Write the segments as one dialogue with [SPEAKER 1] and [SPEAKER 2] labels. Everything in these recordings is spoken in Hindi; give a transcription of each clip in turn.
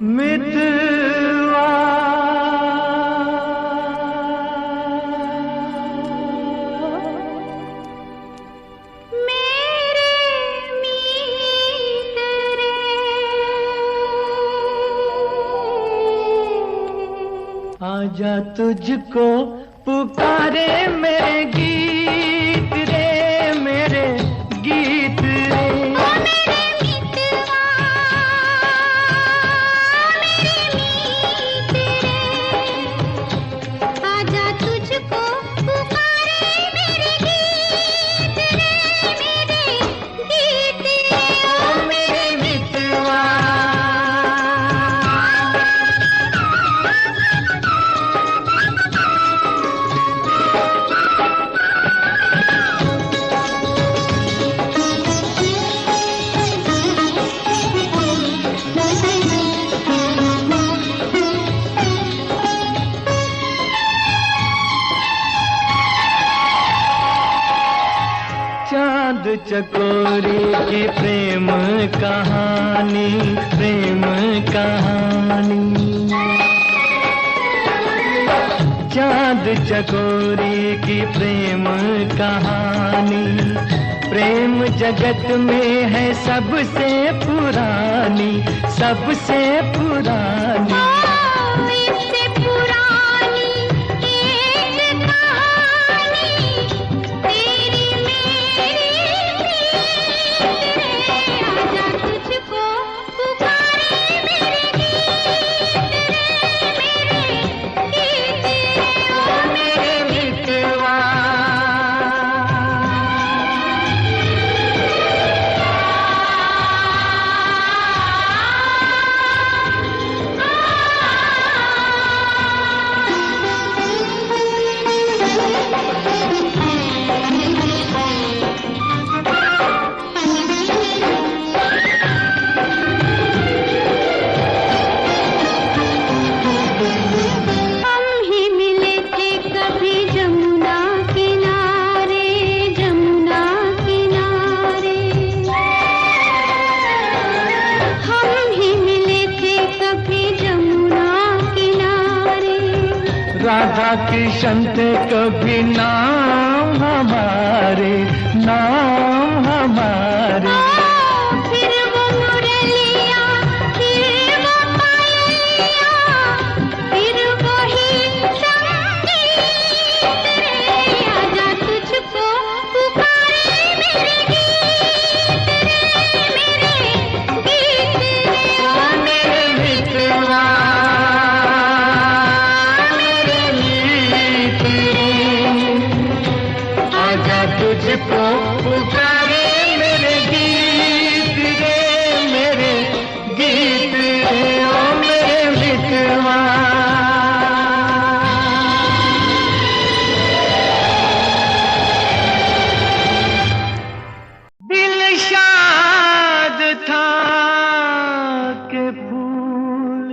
[SPEAKER 1] मितवा
[SPEAKER 2] मेरे मीत रे,
[SPEAKER 1] आजा तुझको पुकारे मेरे गीत रे, मेरे गीत रे।
[SPEAKER 2] ओ मेरे मितवा, मेरे मीत रे, आजा तुझको पुकारे मेरे गीत रे, मेरे गीत रे।
[SPEAKER 1] ओ मेरे मितवा चांद चकोरी की प्रेम कहानी, प्रेम कहानी। चांद चकोरी की प्रेम कहानी, प्रेम जगत में है सबसे पुरानी, सबसे पुरानी।
[SPEAKER 2] इससे पुरानी एक कहानी, तेरी मेरी प्रीत रे, आजा तुझको पुकारे मेरे गीत रे, मेरे गीत रे। ओ मेरे
[SPEAKER 1] मितवा
[SPEAKER 2] हम ही मिले थे कभी जमुना किनारे, जमुना किनारे। हम ही मिले थे कभी जमुना किनारे।
[SPEAKER 1] राधा कृष्ण थे कभी नाम हमारे, नाम हमारे।
[SPEAKER 2] फिर वो मुरलिया, फिर वो पायलिया, फिर वही संगीत रे, आजा तुझको पुकारे मेरे गीत रे, मेरे गीत रे।
[SPEAKER 1] ओ मेरे मितवा मेरे मीत रे, आजा तुझको पुकारे मेरे गीत रे, मेरे गीत रे। ओ मेरे मितवा दिल शाद था के फूल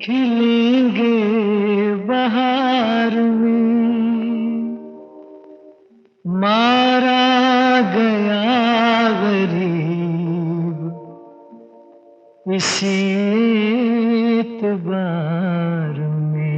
[SPEAKER 1] खिलेंगे बहार में, मारा गया गरीब इसी एतबार में।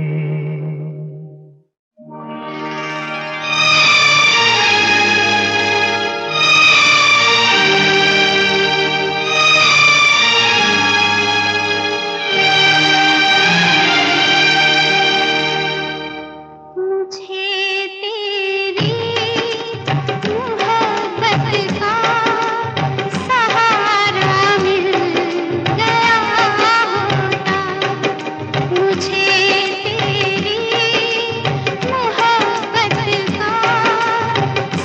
[SPEAKER 2] मुझे तेरी मोहब्बत का सहारा मिल गया होता, मुझे तेरी मोहब्बत का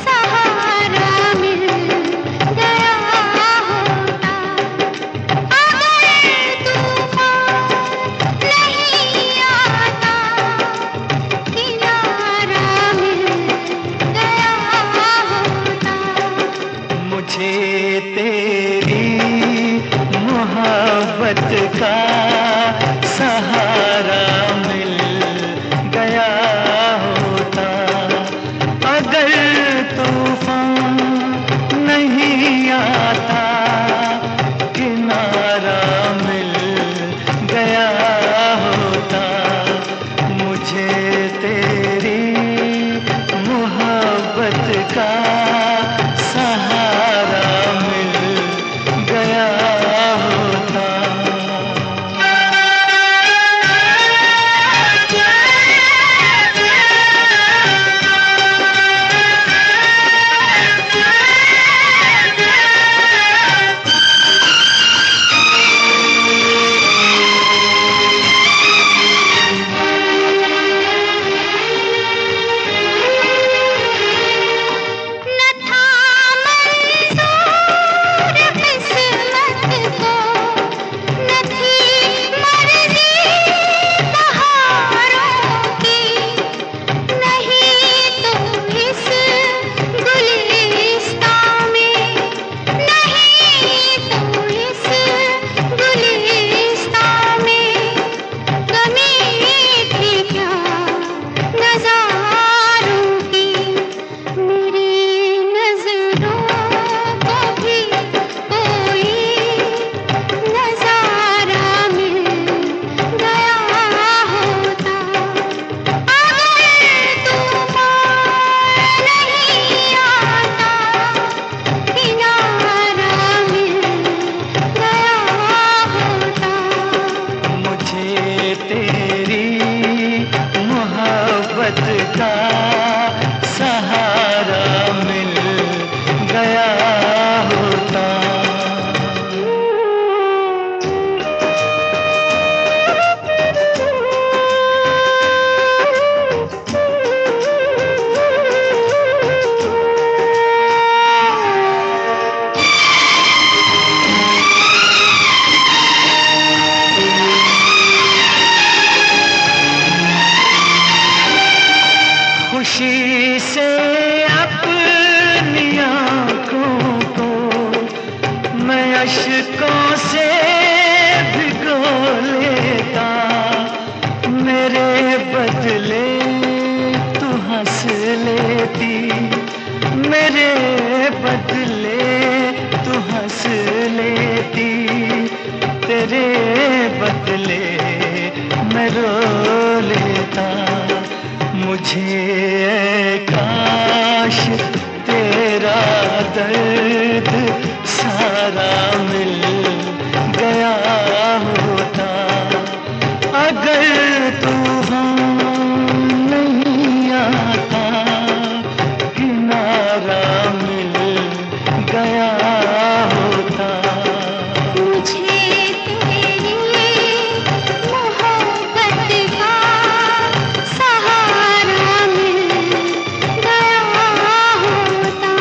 [SPEAKER 2] सहारा मिल गया होता। अगर तूफान नहीं आता, किनारा मिल गया होता।
[SPEAKER 1] मुझे तेरी मोहब्बत का सहारा मिल गया होता। अगर तूफान नहीं आता, किनारा मिल बदले मैं रो लेता। मुझे काश तेरा दर्द सारा मिल गया होता। अगर तूफान नहीं आता, किनारा मिल गया होता।
[SPEAKER 2] मुझे तेरी मोहब्बत का सहारा मिल गया होता।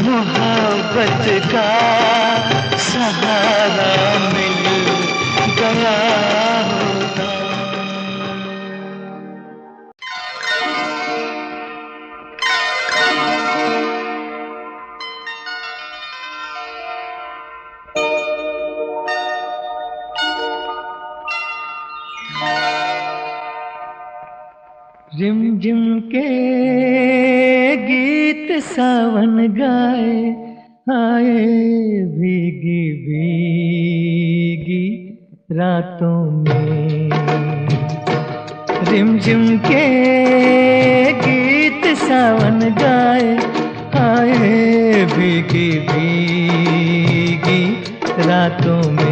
[SPEAKER 1] मोहब्बत का सहारा मिल गया होता। रिमझिम के गीत सावन गाए, आए भीगी भीगी रातों में। रिमझिम के गीत सावन गाए, आए भीगी भीगी रातों में।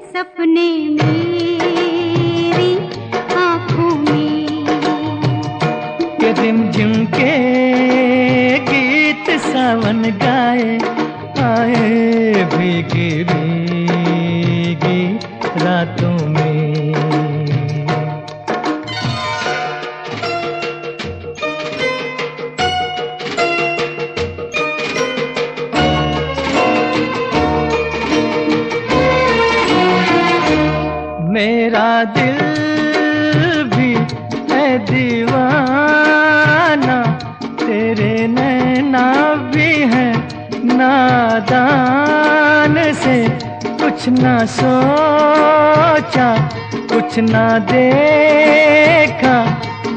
[SPEAKER 2] सपने मेरी आँखों में
[SPEAKER 1] के रिमझिम के गीत सावन गाए, आए भीगी भीगी रातों में। मेरा दिल भी है दीवाना, तेरे नैना भी है नादान से। कुछ ना सोचा, कुछ ना देखा,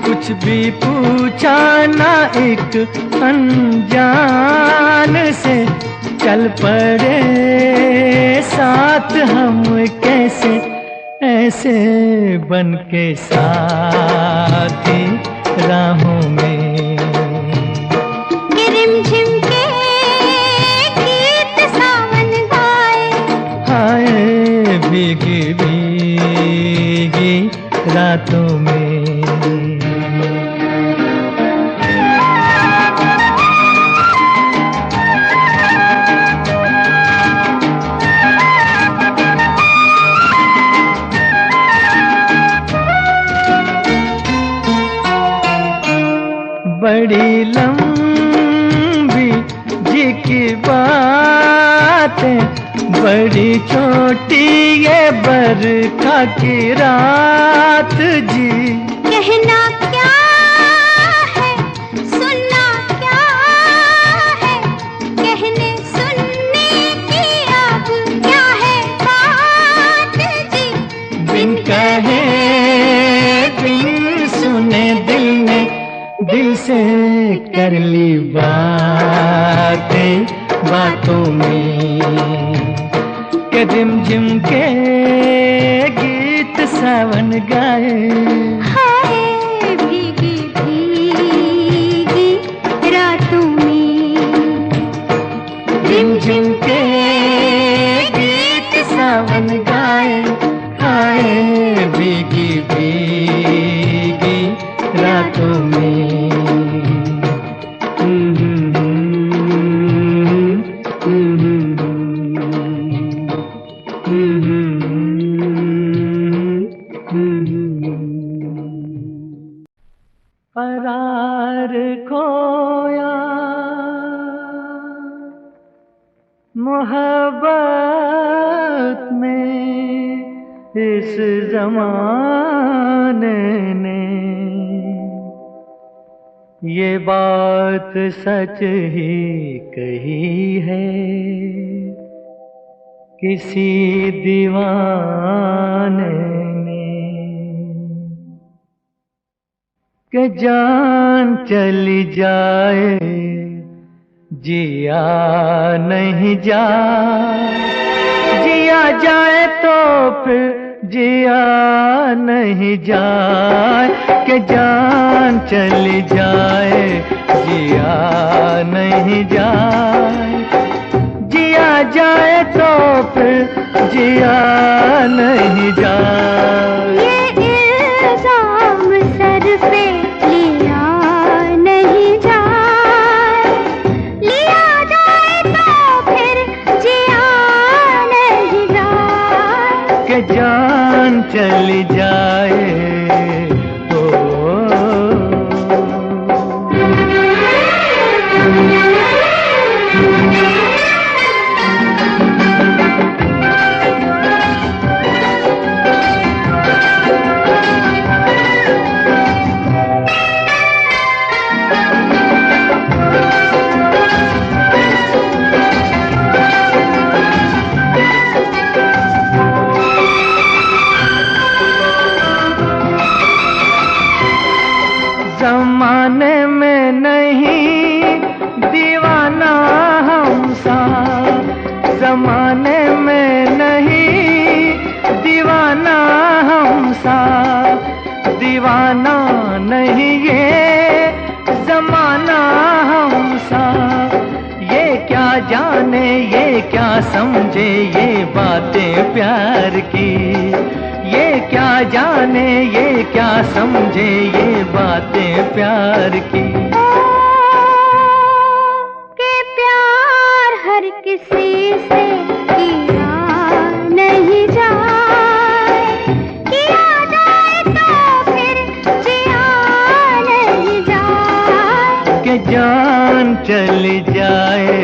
[SPEAKER 1] कुछ भी पूछा ना एक अनजान से। चल पड़े साथ हम कैसे, ऐसे बन के साथी राहों में।
[SPEAKER 2] रिमझिम के गीत सावन गाए,
[SPEAKER 1] हाय भीगी भीगी रातों में। बड़ी लंबी जी की बातें, बड़ी छोटी ये बरखा की रात जी।
[SPEAKER 2] कहना क्या है, सुनना क्या है, कहने सुनने की अब क्या है बात जी।
[SPEAKER 1] बिन कहे बिन सुने दिल ने दिल से कर ली बातें बातों में, के रिमझिम के गीत सावन गाए।
[SPEAKER 2] हाय भीगी भीगी रातों में,
[SPEAKER 1] रिमझिम के गीत सावन गाए। हाय भीगी भीगी रातों में। करार खोया मोहब्बत में इस जमाने ने, ये बात सच ही कही है किसी दीवाने ने, कि जान चली जाए जिया नहीं जाए, जिया जाए तो फिर जिया नहीं जाए, कि जान चली जाए जिया नहीं जाए, जिया जाए तो फिर जिया नहीं जाए।
[SPEAKER 2] सर पे लिया नहीं जाए, लिया जाए तो फिर जिया नहीं जाए,
[SPEAKER 1] कि जान चली जाए तो। जमाने में नहीं दीवाना हम सा, जमाने में नहीं दीवाना हम सा, दीवाना नहीं ये जमाना हम सा। ये क्या जाने ये क्या समझे ये बातें प्यार की, ये क्या जाने ये क्या समझे ये बातें प्यार की।
[SPEAKER 2] कि प्यार हर किसी से किया नहीं जाए, किया जाए तो फिर जिया नहीं जाए,
[SPEAKER 1] कि जान चली जाए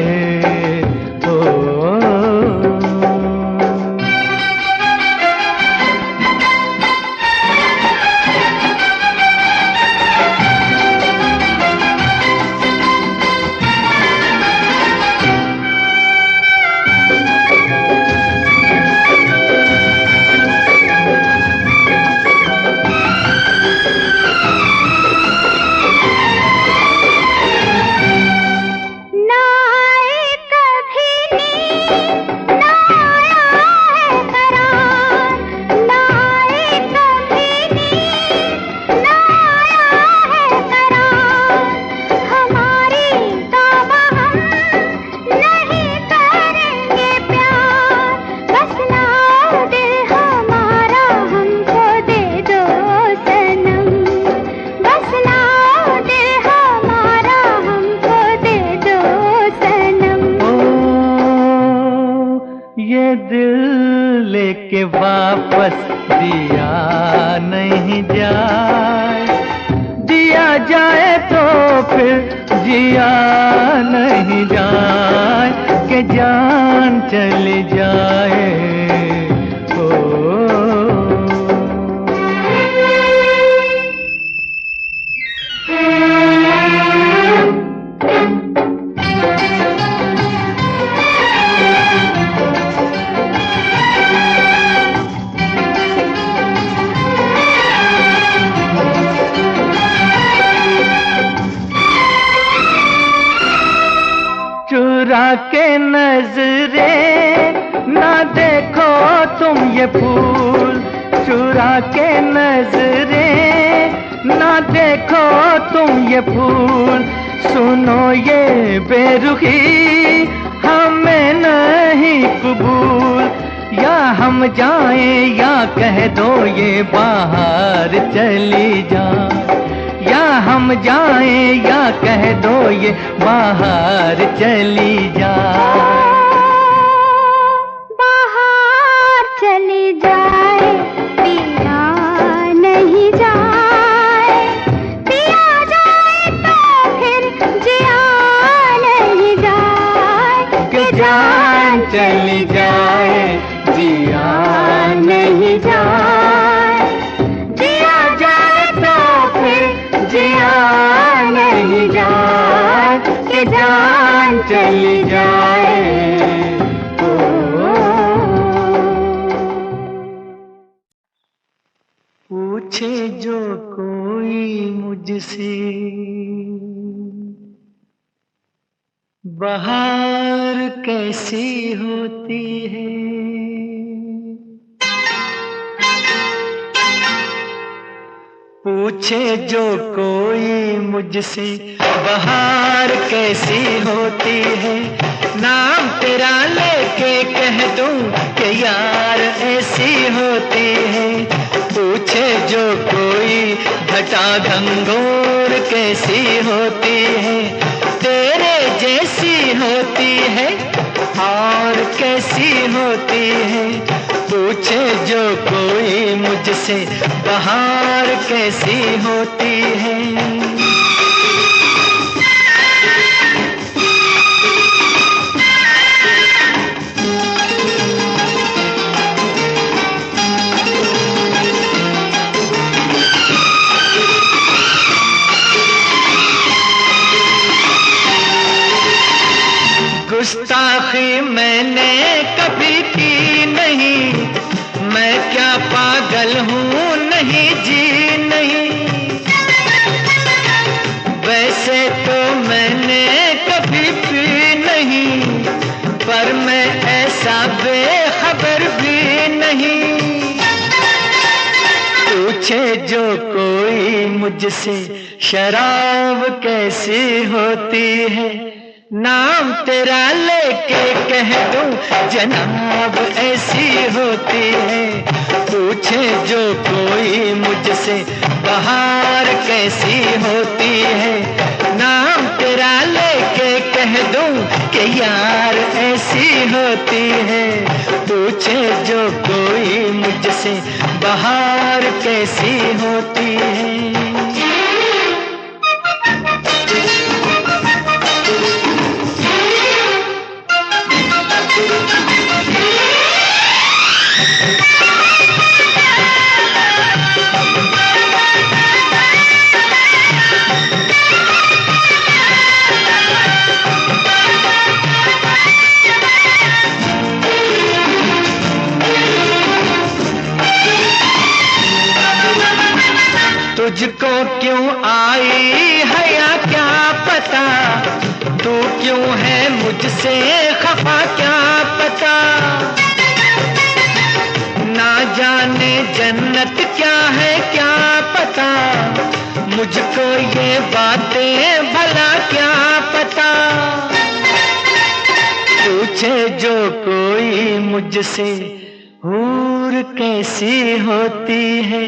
[SPEAKER 1] बस दिया नहीं जाए, दिया जाए तो फिर जिया नहीं जाए, कि जान चली जाए। चुरा के नजरे ना देखो तुम ये फूल, चुरा के नजरे ना देखो तुम ये फूल, सुनो ये बेरुखी हमें नहीं कबूल, या हम जाएं या कह दो ये बाहर चली जाए, या हम जाएं या कह दो ये बाहर चली जाए।
[SPEAKER 2] बाहर चली जाए, पिया नहीं जाए, पिया जाए तो फिर जिया नहीं जाए,
[SPEAKER 1] कि जान चली जाए जिया नहीं जाए,
[SPEAKER 2] जिया जाए तो फिर जिया नहीं जाए,
[SPEAKER 1] कि जान चली जाए। पूछे जो कोई मुझसे बहार कैसी होती है, पूछे जो कोई मुझसे बहार कैसी होती है, नाम तेरा लेके कह दूं कि यार ऐसी होती है। पूछे जो कोई घटा घंघोर कैसी होती है, तेरे जैसी होती है और कैसी होती है। पूछे जो कोई मुझसे बहार कैसी होती है। गुस्ताखी मैंने कभी की नहीं, मैं क्या पागल हूँ नहीं जी नहीं। वैसे तो मैंने कभी पी नहीं, पर मैं ऐसा बेखबर भी नहीं। पूछे जो कोई मुझसे शराब कैसी होती है, नाम तेरा लेके कह दूं जनाब ऐसी होती है। पूछे जो कोई मुझसे बहार कैसी होती है, नाम तेरा लेके कह दूं कि यार ऐसी होती है। पूछे जो कोई मुझसे बहार कैसी होती है। तुझको क्यों आई है या क्या पता, तू क्यों है मुझसे खफा क्या पता। ना जाने जन्नत क्या है क्या पता, मुझको ये बातें भला क्या पता। पूछे जो कोई मुझसे हूर कैसी होती है,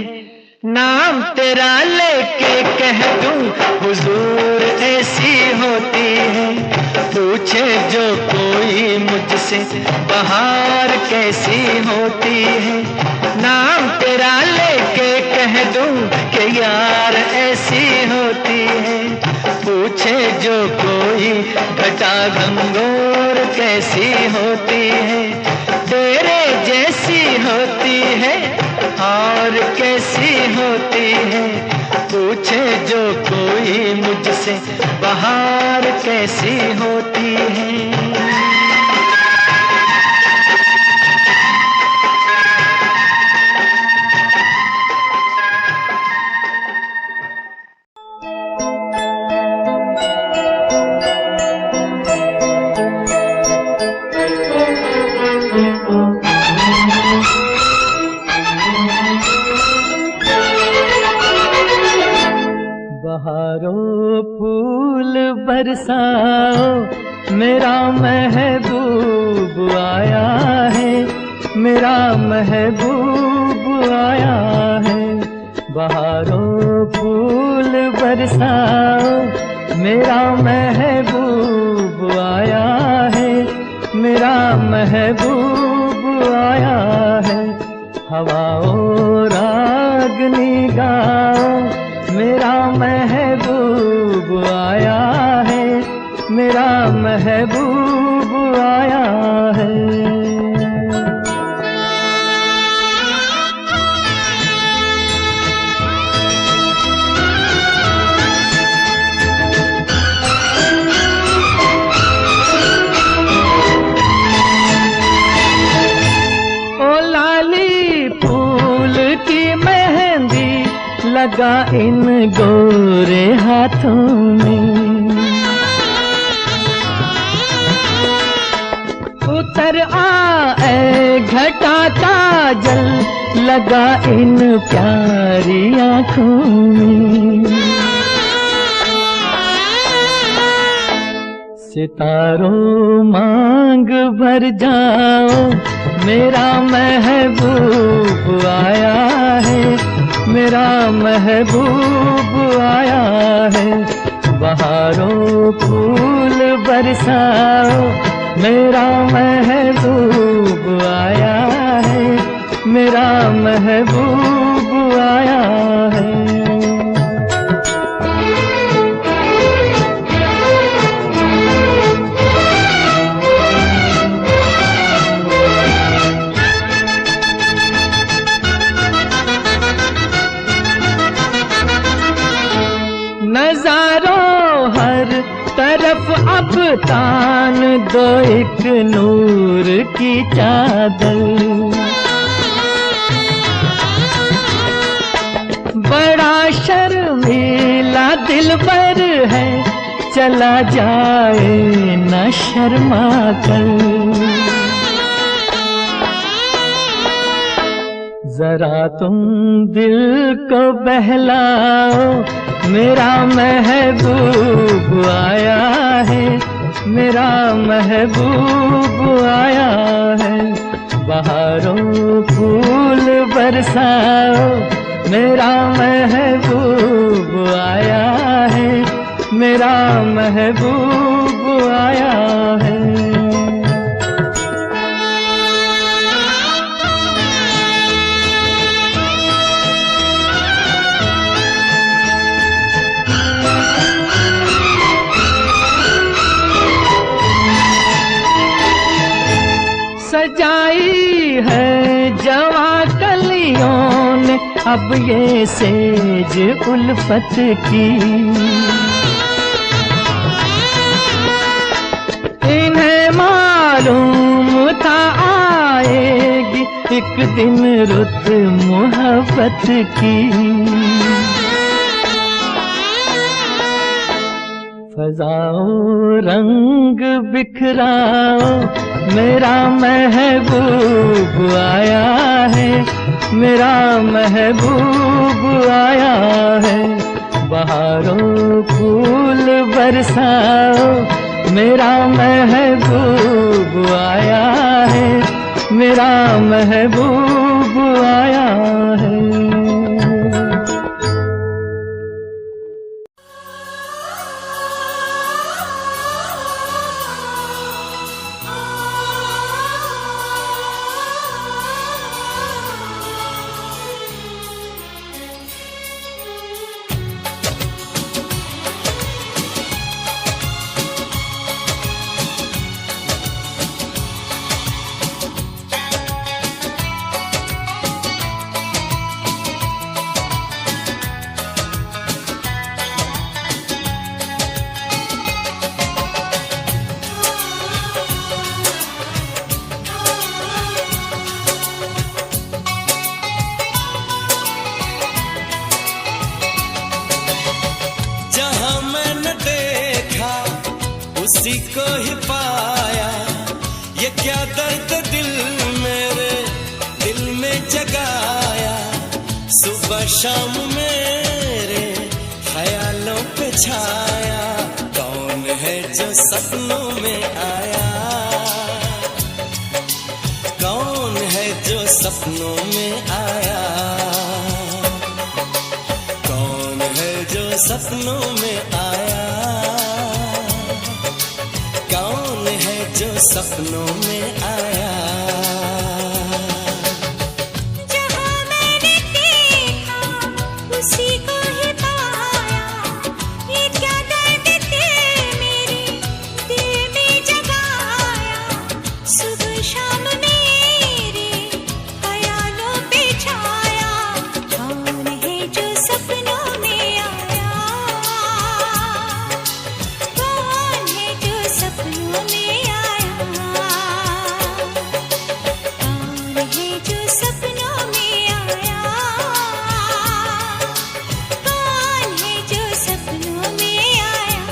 [SPEAKER 1] नाम तेरा लेके कह दूं हुजूर ऐसी होती है, पूछे जो कोई मुझसे बहार कैसी होती है। नाम तेरा लेके कह दूं कि यार ऐसी होती है, पूछे जो कोई घटा घंगोर कैसी होती है। तेरे जैसी होती है और कैसी होती है, पूछे जो कोई मुझसे बहार कैसी होती है।
[SPEAKER 3] बहारों फूल बरसाओ, मेरा महबूब आया है, मेरा महबूब आया है। बहारों फूल बरसाओ, मेरा महबूब आया है, मेरा महबूब आया है। हवाओं रागनी गाओ, मेरा महबूब आया है, मेरा महबूब आया है। ओ लाली फूल की मेहंदी लगा इन गोरे हाथों में, उतर आए घटा काजल लगा इन प्यारी आँखों में। सितारों मांग भर जाओ, मेरा महबूब आया है, मेरा महबूब आया है। बहारों फूल बरसाओ, मेरा महबूब आया है, मेरा महबूब आया है। नजारों हर तरफ अब तान दो एक नूर की चादर, बड़ा शर्मीला दिलबर है, चला जाए न शर्मा कर। जरा तुम दिल को बहलाओ, मेरा महबूब आया है, मेरा महबूब आया है। बहारों फूल बरसाओ, मेरा महबूब आया है, मेरा महबूब आया है। सजाई है जवा कलियों ने अब ये सेज उल्फत की, इन्हें मालूम था आएगी एक दिन रुत मोहब्बत की। फजाओं रंग बिखराओ, मेरा महबूब आया है, मेरा महबूब आया है। बहारों फूल बरसाओ, मेरा महबूब आया है, मेरा महबूब आया है।
[SPEAKER 4] उसी को ही पाया। ये क्या दर्द दिल मेरे दिल में जगाया, सुबह शाम मेरे ख्यालों पे छाया। कौन है जो सपनों में आया, कौन है जो सपनों में आया, कौन है जो सपनों में आया, कौन है जो सपनों में आया।
[SPEAKER 2] जहाँ मैंने देखा उसी को ही पाया। ये क्या दर्द थे मेरे दिल में जगाया, सुबह शाम मेरे ख्यालों पे छाया। कौन है जो सपनों में आया, कौन है जो सपनों में आया, कौन है जो सपनों में आया, कौन है जो सपनों में आया।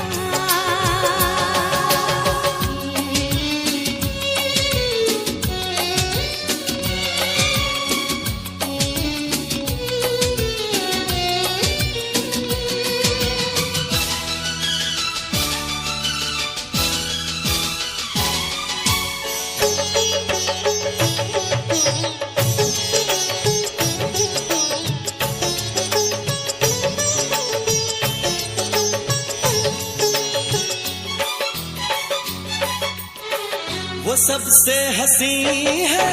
[SPEAKER 4] वो सबसे हंसी है,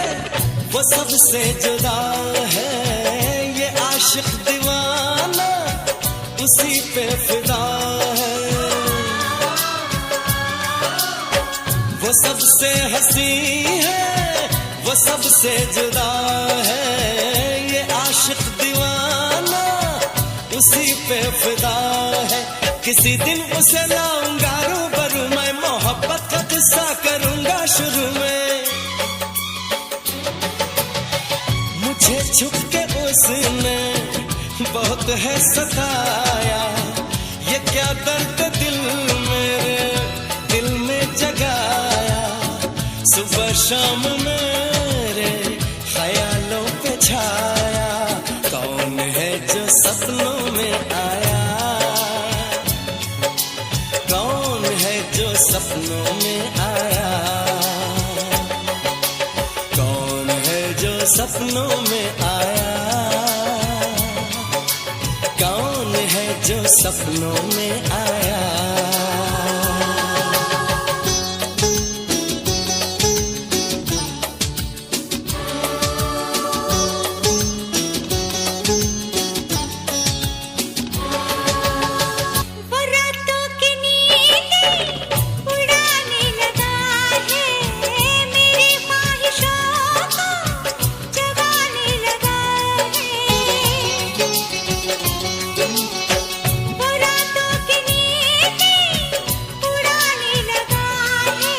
[SPEAKER 4] वो सबसे जुदा है। ये आशिक दीवाना उसी पे फिदा है। वो सबसे हंसी है, वो सबसे जुदा है। ये आशिक दीवाना उसी पे फिदा है। किसी दिन उसे लाऊंगा रूबरू, मैं मोहब्बत का किस्सा करूंगा शुरू में। मुझे छुप के उसने बहुत है सताया। ये क्या दर्द दिल मेरे दिल में जगाया, सुबह शाम मेरे ख्यालों पे छाया। कौन है जो सपनों में आया, कौन है जो सपनों में आया, कौन है जो सपनों में आया, कौन है जो सपनों में आया।
[SPEAKER 2] वो रातों की नींदें उड़ाने लगा है, मेरी ख्वाहिशों को जगाने लगा है। वो रातों की नींदें उड़ाने लगा है,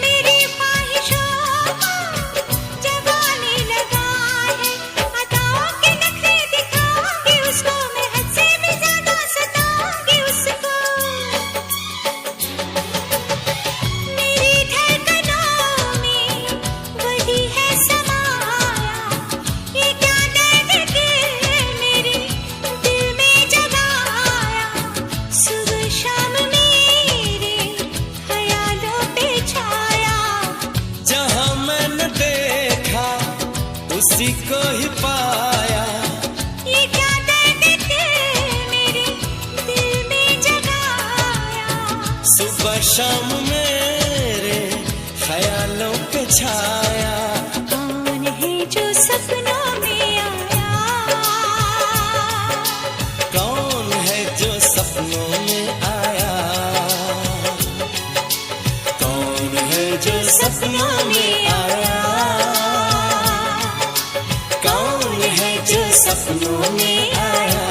[SPEAKER 2] मेरी ख्वाहिशों को जगाने लगा है। अदाओं के नखरे दिखाऊंगी उसको, मैं हद से भी ज्यादा सताऊंगी उसको। मेरी धड़कनों में वही है समाया। ये क्या दर्द दिल मेरे दिल में जगाया, सुबह शाम मेरे ख्यालों पे छाया।
[SPEAKER 4] जहाँ मैंने देखा उसी को ही पाया।
[SPEAKER 2] ये क्या दर्द दिल मेरे दिल में जगाया,
[SPEAKER 4] सुबह शाम मेरे ख्यालों पे छाया।
[SPEAKER 2] कौन है जो सपनों में आया,
[SPEAKER 4] कौन है जो सपनों में आया, कौन है जो सपनों में आया, कौन है जो सपनों में आया।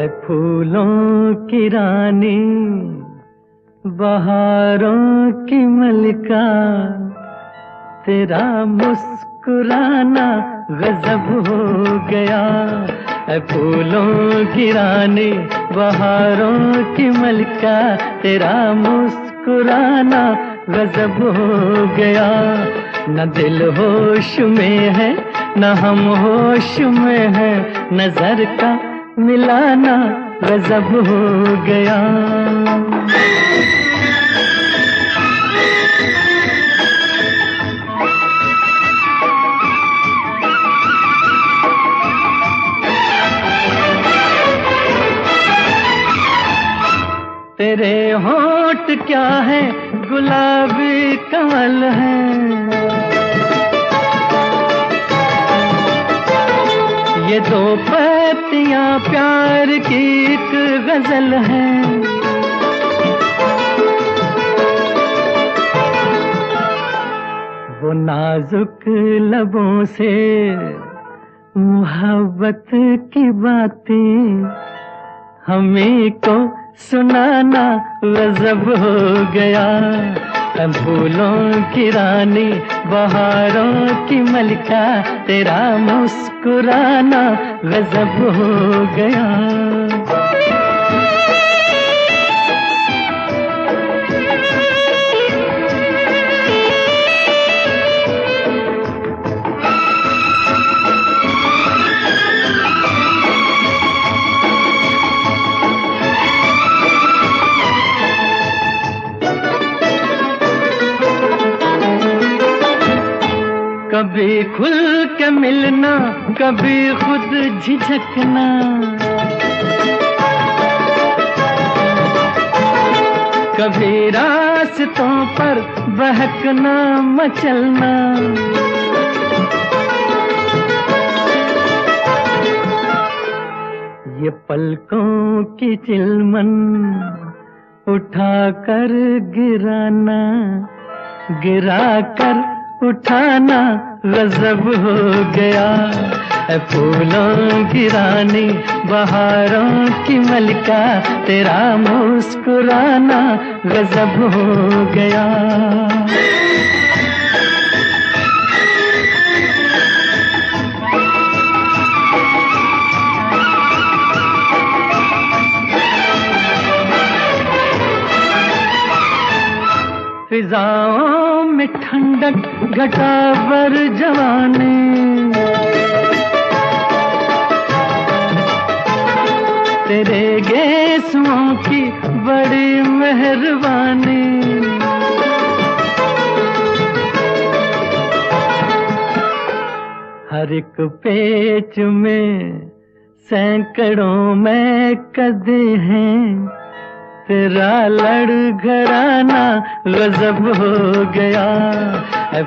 [SPEAKER 3] ऐ फूलों की रानी, बहारों की मलिका, तेरा मुस्कुराना गजब हो गया। ऐ फूलों की रानी, बहारों की मलिका, तेरा मुस्कुराना गजब हो गया। न दिल होश में है, न हम होश में है, नजर का मिलाना गजब हो गया। तेरे होंठ क्या है, गुलाबी कमल है, ये दो पत्तियां प्यार की एक गजल है। वो नाजुक लबों से मोहब्बत की बातें हमें को सुनाना गजब हो गया। फूलों की रानी, बहारों की मलिका, तेरा मुस्कुराना गजब हो गया। कभी खुल के मिलना, कभी खुद झिझकना, कभी रास्तों पर बहकना मचलना। ये पलकों की चिलमन उठा कर गिराना, गिरा कर उठाना गजब हो गया। फूलों की रानी, बहारों की मलिका, तेरा मुस्कुराना गजब हो गया। फिजाओं में ठंडक, घटा पर जवानी, तेरे गेसुओं की बड़ी मेहरबानी। हर एक पेच में सैकड़ों में कदे हैं, तेरा लड़घड़ाना गजब हो गया।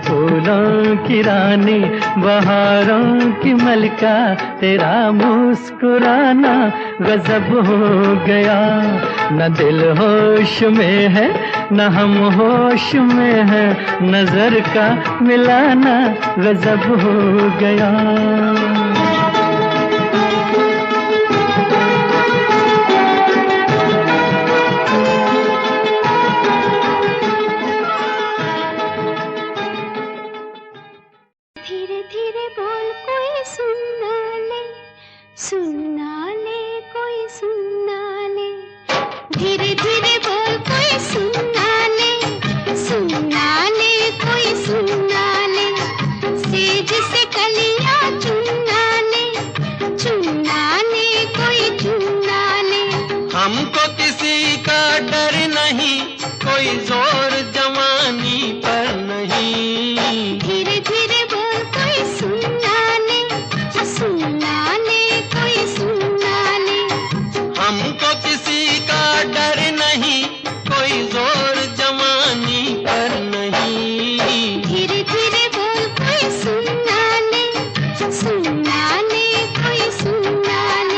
[SPEAKER 3] फूलों की रानी, बहारों की मलिका, तेरा मुस्कुराना गजब हो गया। न दिल होश में है, न हम होश में है, नजर का मिलाना गजब हो गया।
[SPEAKER 4] हमको किसी का डर नहीं, कोई जोर जवानी पर नहीं।
[SPEAKER 2] धीरे धीरे बोल, कोई सुनना ले, कोई सुनना ले।
[SPEAKER 4] हमको किसी का डर नहीं, कोई जोर जवानी पर नहीं।
[SPEAKER 2] धीरे धीरे बोल, कोई सुनना ले, कोई सुनना ले।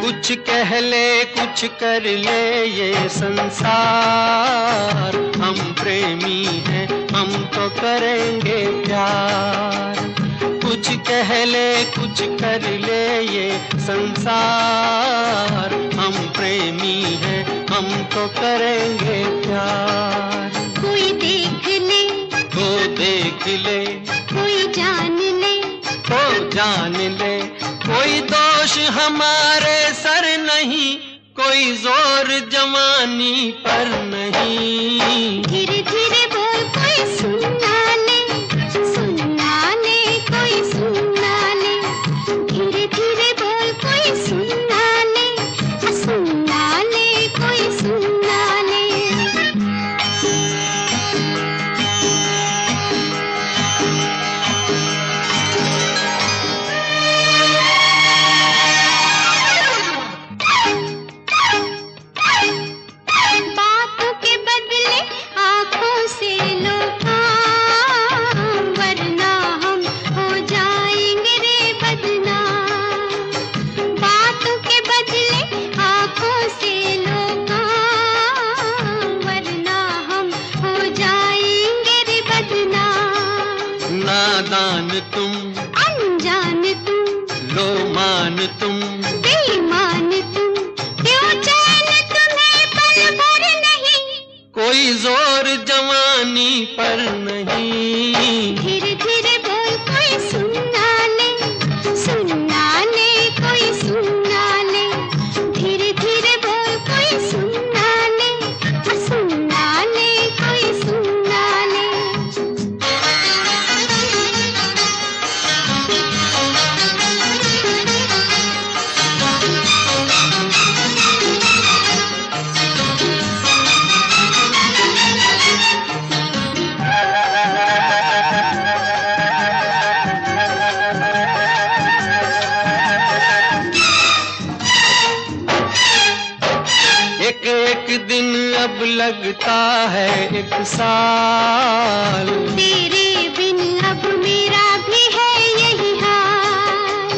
[SPEAKER 4] कुछ कह ले, कुछ कर ले ये संसार, हम प्रेमी हैं, हम तो
[SPEAKER 1] करेंगे प्यार। कुछ कह ले कुछ कर ले ये संसार, हम प्रेमी हैं हम तो करेंगे प्यार।
[SPEAKER 2] कोई देख ले
[SPEAKER 1] वो देख ले,
[SPEAKER 2] कोई जान ले
[SPEAKER 1] वो जान ले, कोई दोष हमारे सर नहीं, कोई जोर जवानी पर नहीं।
[SPEAKER 2] धीरे धीरे बोल कोई सुनना ले, सुनना ले कोई सुनना ले। धीरे धीरे बोल कोई सुनना ले, सुनना ले कोई सुनना ले। बातों के बदले आँखों से लो काम, वरना हम हो जाएंगे रे बदनाम। बातों के बदले आँखों से लो काम, वरना हम हो जाएंगे रे बदनाम।
[SPEAKER 1] नादान तुम,
[SPEAKER 2] अनजान तुम,
[SPEAKER 1] लो मान तुम,
[SPEAKER 2] बेईमान तुम, क्यों चैन तुम्हें पल भर नहीं।
[SPEAKER 1] कोई जोर जवानी पर नहीं।
[SPEAKER 2] धीरे धीरे बोल कोई सुनना ले, सुनना ले कोई सुनना ले। धीरे धीरे बोल कोई सुनना ले, सुनना ले कोई सुनना ले।
[SPEAKER 1] एक एक दिन अब लगता है एक साल,
[SPEAKER 2] तेरे बिन अब मेरा भी है यही हाल।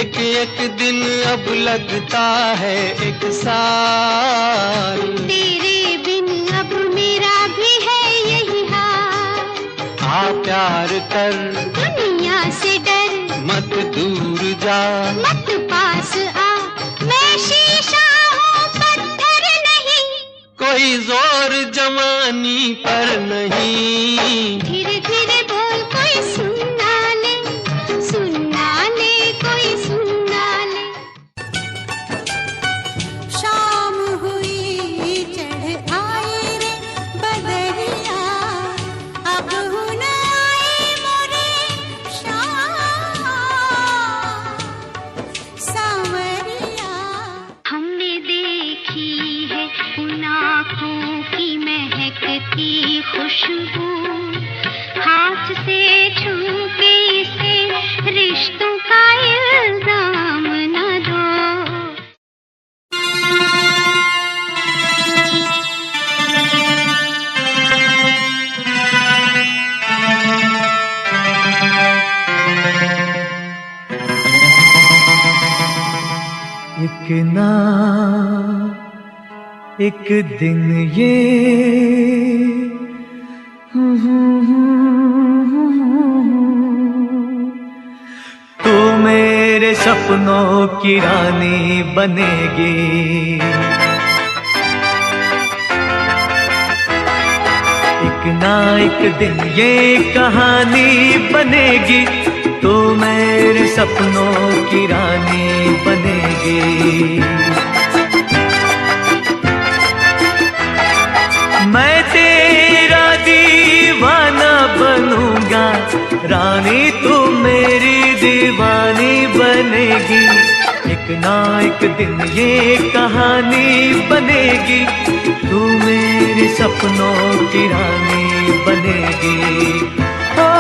[SPEAKER 1] एक एक दिन अब लगता है एक साल।
[SPEAKER 2] तेरे बिन अब मेरा भी है यही हाल।
[SPEAKER 1] आ प्यार कर
[SPEAKER 2] दुनिया से डर,
[SPEAKER 1] मत दूर जा,
[SPEAKER 2] मत पास आ, मैं शीशा हूँ पत्थर नहीं।
[SPEAKER 1] कोई जोर जवानी पर नहीं।
[SPEAKER 2] धीरे धीरे बोल कोई सुनना ले, सुनना ले कोई सुनना ले। शाम हुई चढ़ आई रे बदरिया, अब हुन आई मोरे शाम सांवरिया। हमने देखी है उन आँखों की महकती खुशबू, हाथ से छू के इसे रिश्तों का इल्जाम न दो।
[SPEAKER 3] एक ना एक दिन ये तू मेरे सपनों की रानी बनेगी। एक ना एक दिन ये कहानी बनेगी, तू मेरे सपनों की रानी बनेगी। मैं तेरा दीवाना बनूंगा, रानी तू मेरी दीवानी बनेगी। एक ना एक दिन ये कहानी बनेगी, तू मेरे सपनों की रानी बनेगी। ओ,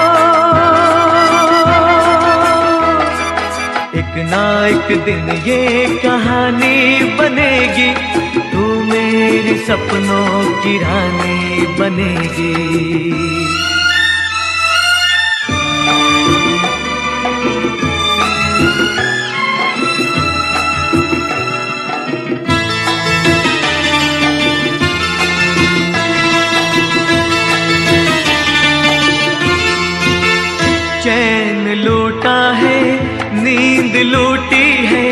[SPEAKER 3] एक ना एक दिन ये कहानी बनेगी, तू मेरे सपनों की रानी बनेगी।
[SPEAKER 1] चैन लूटा है, नींद लूटी है,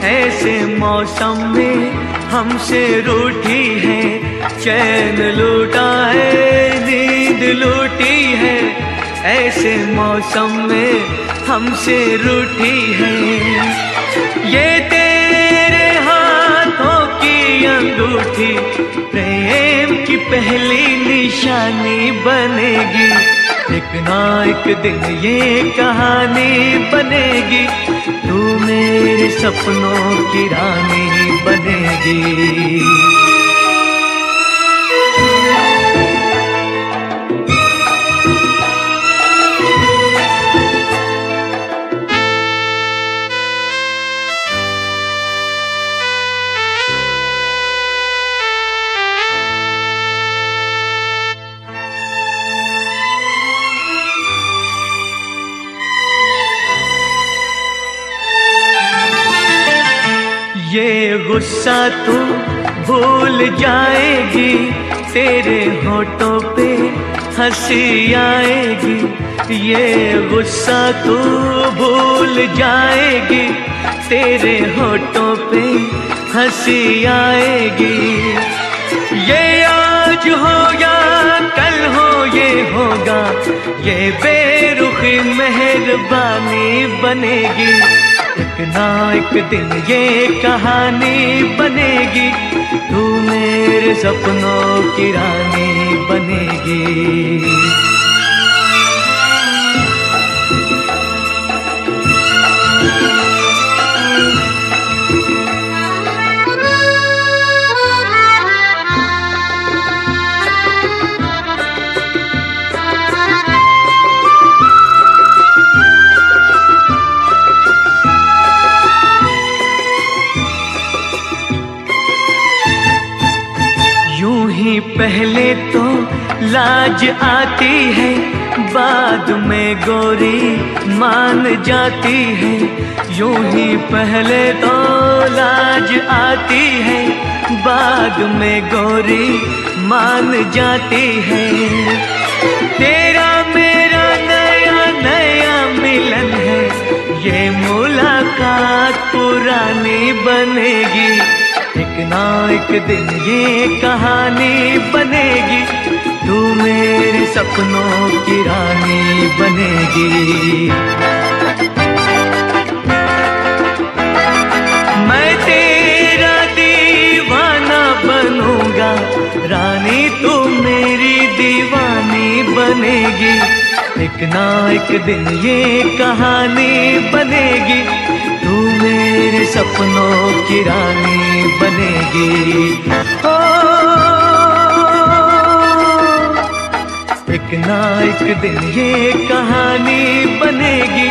[SPEAKER 1] ऐसे मौसम में हमसे रूठी है। चैन लूटा है, नींद लूटी है, ऐसे मौसम में हमसे रूठी है। ये तेरे हाथों की अंगूठी प्रेम की पहली निशानी बनेगी। एक ना एक दिन ये कहानी बनेगी, तू मेरे सपनों की रानी बनेगी। ये गुस्सा तू भूल जाएगी, तेरे होठों पे हंसी आएगी। ये गुस्सा तू भूल जाएगी, तेरे होठों पे हंसी आएगी। ये आज हो या कल हो ये होगा, ये बेरुखी मेहरबानी बनेगी। एक ना एक दिन ये कहानी बनेगी, तू मेरे सपनों की रानी बनेगी। पहले तो लाज आती है, बाद में गोरी मान जाती है। यूं ही पहले तो लाज आती है, बाद में गोरी मान जाती है। तेरा मेरा नया नया मिलन है, ये मुलाकात पुरानी बनेगी। एक ना एक दिन ये कहानी बनेगी, तू मेरे सपनों की रानी बनेगी। मैं तेरा दीवाना बनूंगा, रानी तू मेरी दीवानी बनेगी। एक ना एक दिन ये कहानी बनेगी, तू मेरे सपनों की रानी बनेगी। ओ एक ना एक दिन ये कहानी बनेगी,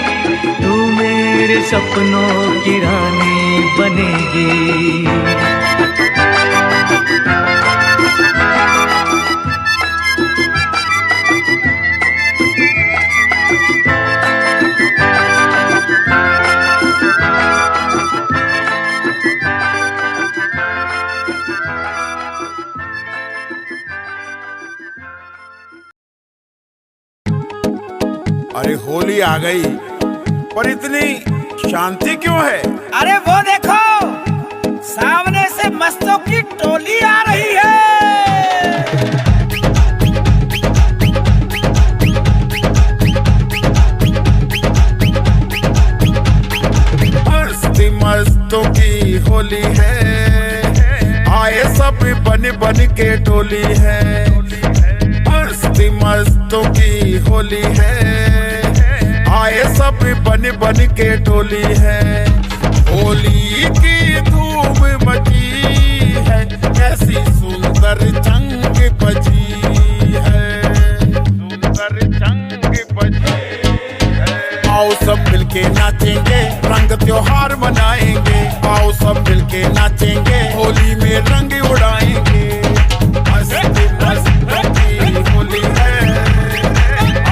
[SPEAKER 1] तू मेरे सपनों की रानी बनेगी।
[SPEAKER 5] अरे होली आ गई, पर इतनी शांति क्यों है?
[SPEAKER 6] अरे वो देखो, सामने से मस्तों की टोली आ रही है।
[SPEAKER 5] मस्ती मस्तों की होली है, आए सब बन बन के टोली है। मस्ती मस्तों की होली है, आए सब बन बन के टोली है। होली की धूम मची है, ऐसी सुंदर जंग बजी है, सुंदर जंग बजी है। आओ सब मिलके नाचेंगे, रंग त्योहार मनाएंगे। आओ सब मिलके नाचेंगे, होली में रंग उड़ाएंगे। मस्ती मस्तों की होली है,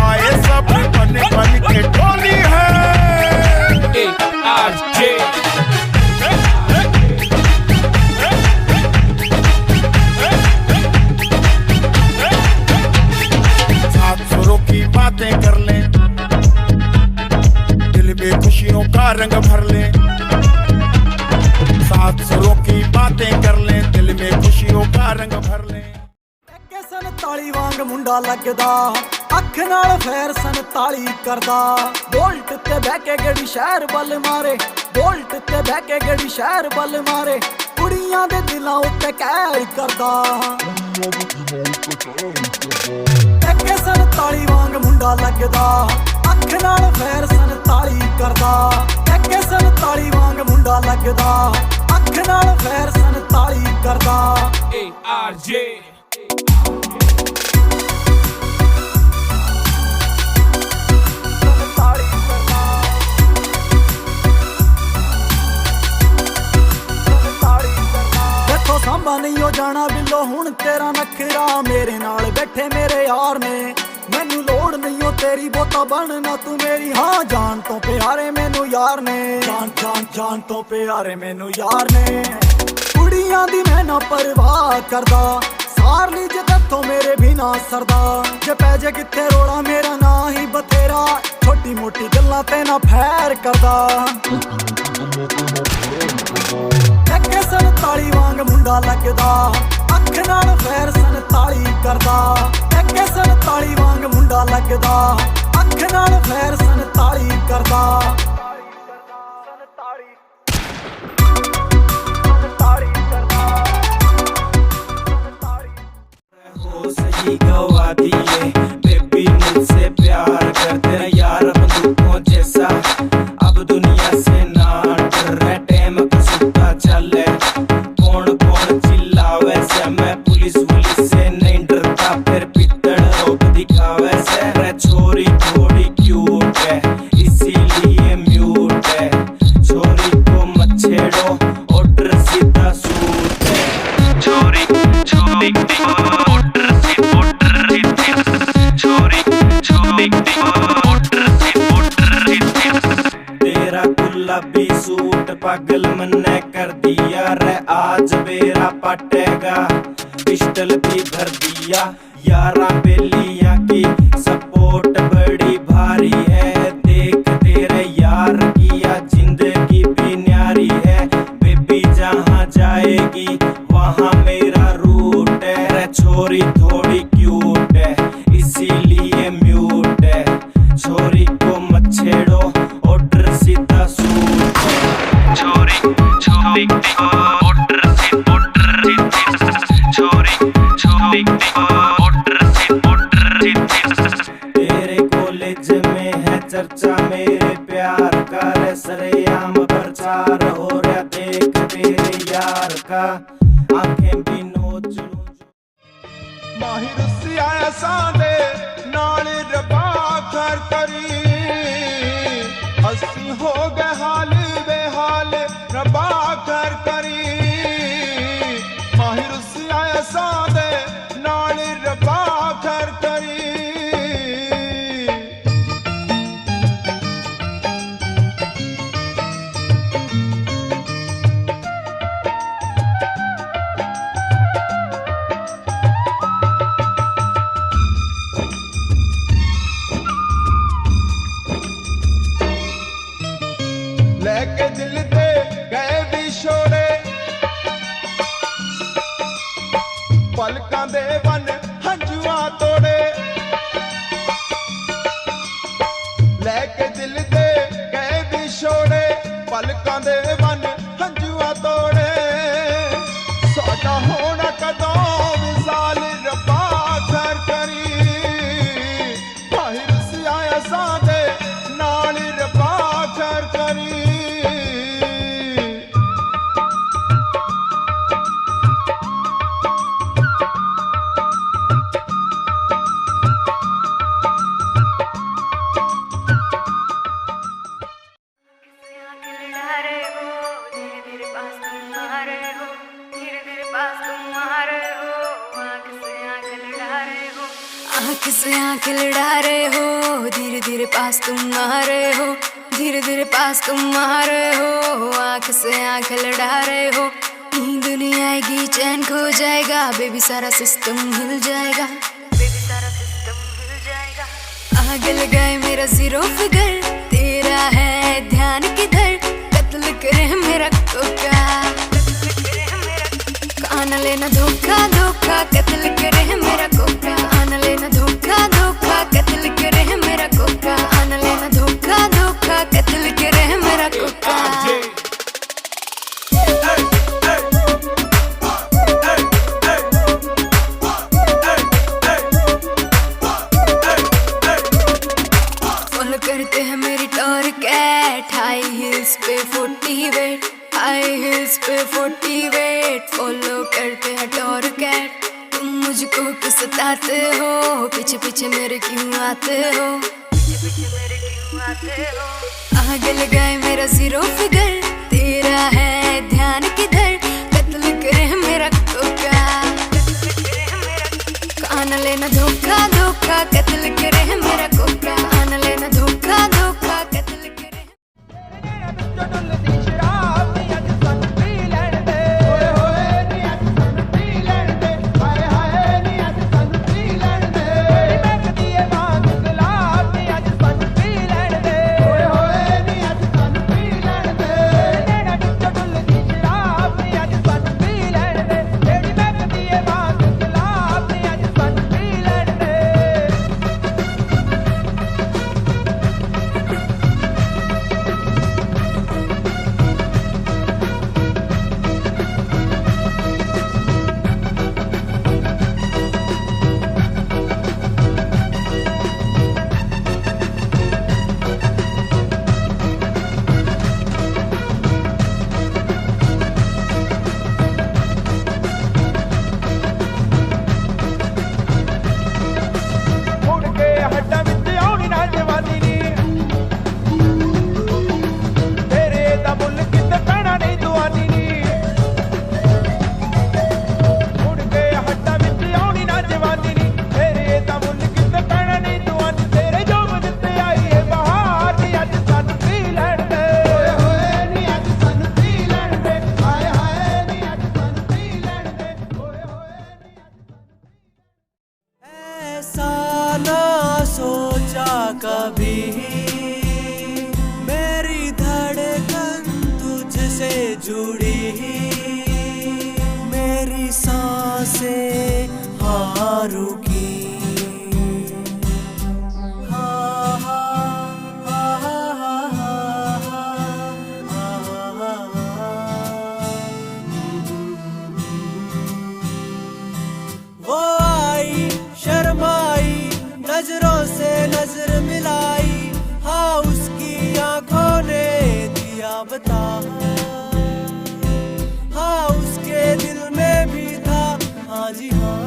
[SPEAKER 5] आए सब बन बन के टोली है। सात सुरों की बातें कर लें, रंग भर ले, सात सुरों की बातें कर ले, दिल में खुशियों का रंग भर ले।
[SPEAKER 7] के 47 वांग मुंडा लगदा, अख नाल फैर 47 करदा, बोल्ट ते बह के गड़ी शहर बल मारे, बोल्ट ते बह के गड़ी शहर बल मारे, कुड़ियां दे दिलां उत्ते कहर करदा। के 47 वांग मुंडा लगदा, अख नाल फैर 47 करदा, के 47 वांग मुंडा लगदा, अख नाल फैर 47 करदा।
[SPEAKER 6] ARJ
[SPEAKER 7] सांभा नहीं हो जाना बिल्लो हुण तेरा नखरा, मेरे नाल बैठे मेरे यार ने, मैनू लोड़ नहीं हो तेरी बोता बनना तू मेरी, हाँ जान तो प्यारे मैनू यार ने, जान जान जान तो प्यारे मैनू यार ने। कुड़ियां दी मैं ना परवाह करदा, सार ली जे तत्थों मेरे भी ना सरदा, जे पै जे किथे रोड़ा मेरा ना ही बथेरा, छोटी मोटी गल्लां ते ना फैर करदा। के 47 वांग मुंडा लगदा, अख नाल फैर 47 करदा, के 47 वांग मुंडा लगदा, अख नाल फैर 47 करदा।
[SPEAKER 4] हो सही गवा दिए बेबी मुझसे प्यार कर, तेरा यार बंदूकों जैसा अब दुनिया से ना डर, टाइम का सुता चले कौन कौन चिल्लावे से, मैं पुलिस से नहीं डरता, फिर पितड़ रोक दिखावे से, छोरी थोड़ी क्यूट है इसीलिए म्यूट है, छोरी को मत छेड़ो ऑर्डर सीधा सूट है, छोरी छोरी तेरा गुलाबी सूट पागल मन्ने कर दिया रे, आज मेरा पटेगा पिस्टल भी भर दिया, यारा बेलिया की सपोर्ट बड़ी भारी है, देख तेरे यार किया जिंदगी भी न्यारी है, बेबी जहाँ जाएगी वहाँ मेरा रूट है, छोरी थोड़ी क्यूट है इसीलिए म्यूट है, छोरी को मत छेड़ो ऑर्डर सीधा सूट है, छोरी छोरी ऑर्डर छोरी छोरी ऑर्डर तेरे कॉलेज में है चर्चा मेरे प्यार का, रे सरेआम प्रचार हो रहा देख तेरे यार का, आंखें भी नोच लूं।
[SPEAKER 5] माहिर सिया सादे नाल रबा कर करी, हसी हो गए हाल बेहाल रबा कर करी, माहिर सिया सादे नाल रबा कर करी। लेके दिल दे गए विछोड़े, पलकां दे वन हंजुआ तोड़े, लेके दिल दे गए विछोड़े, पलकां दे वन हंजुआ तोड़े, साडा होना कदों विसाल रब्बा खैर करी, माहिर सिया सादे नाल रब्बा खैर करी।
[SPEAKER 2] आँख से आँख लड़ा रहे हो, धीरे धीरे पास तुम आ रहे हो, धीरे धीरे पास तुम आ रहे हो, आँख से आँख लड़ा रहे हो, नींद नहीं आएगी चैन खो जाएगा, बेबी सारा सिस्टम हिल जाएगा, बेबी सारा सिस्टम हिल जाएगा। आग लगाए मेरा जीरो फिगर, तेरा है ध्यान किधर, आना लेना धोखा धोखा कत्ल करे है मेरा कोका आना लेना धोखा धोखा कत्ल करे है मेरा कोका आना लेना धोखा धोखा कत्ल करे है मेरा कोका फॉलो करते हैं मेरी टॉर कैट हाई हील्स पे 40 वेट हाई हील्स पे 40 वेट फॉलो करते हैं टॉर कैट तुम मुझको क्यों सताते हो पीछे पीछे मेरे क्यों आते हो आगे लगाए मेरा जीरो फिगर तेरा है ध्यान किधर कत्ल करे मेरा कोका आना लेना धोखा धोखा कत्ल करे मेरा कोका आना लेना धोखा धोखा कत्ल करे
[SPEAKER 1] कभी मेरी धड़कन तुझसे जुड़ी मेरी सांसें हाँ रुकी वो आई शर्माई नजरों से नजर मिलाई हाँ उसकी आंखों ने दिया बता हाँ उसके दिल में भी था हाँ जी हाँ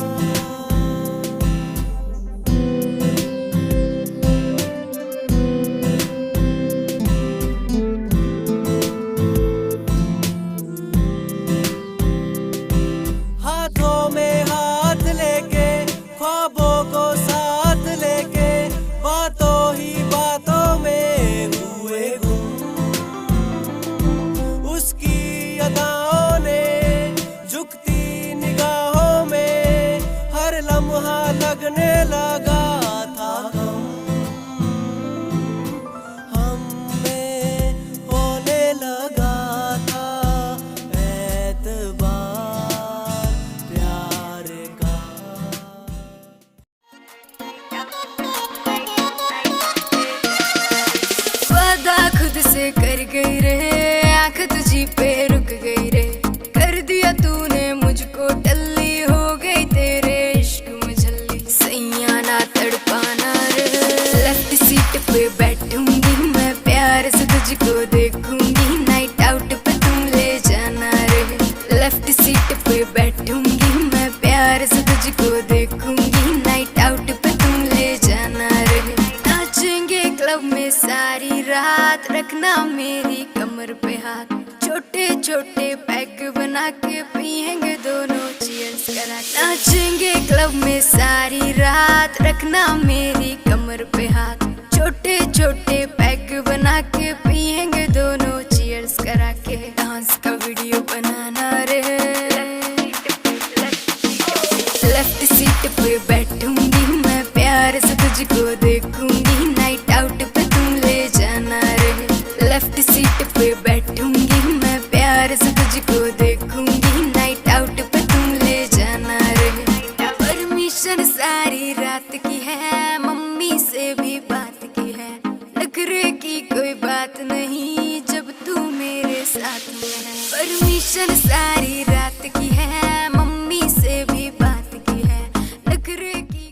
[SPEAKER 1] हाथों में हाथ लेके ख्वाबों को साथ लेके बातों ही बातों में हुए गुम उसकी अदाओं ने झुकती निगाहों में हर लम्हा लगने लगा था हम में होने लगा था एतबार प्यार का
[SPEAKER 2] वादा खुद से कर गई रे आंख तुझी पे रुक गई रे कर दिया तूने मुझको टल्ली हो गई तेरे इश्क में झल्ली सैया ना तड़पाना रे लेफ्ट सीट पे बैठूंगी मैं प्यार से तुझको देखूंगी नाइट आउट पे तुम ले जाना रे लेफ्ट सीट पे बैठूंगी मैं प्यार से तुझको देखूंगी नाइट आउट पे तुम ले जाना रे नाचेंगे क्लब में सारी रात रखना मेरी कमर पे हाथ छोटे छोटे पैक बना के पिएंगे दोनों चीयर्स करा नाचेंगे क्लब में सारी रात रखना मेरी कमर पे हाथ छोटे छोटे पैक बना के पिएंगे दोनों चीयर्स करा के डांस का वीडियो बनाना रे लेफ्ट सीट पे बैठूंगी मैं प्यार से तुझको देखूंगी नाइट आउट पे तुम ले जाना रे लेफ्ट सीट पे बैठूंगी मैं प्यार से तुझको देखूंगी नाइट आउट पे तुम ले टेंशन सारी रात की है, मम्मी से भी बात की है, नखरे की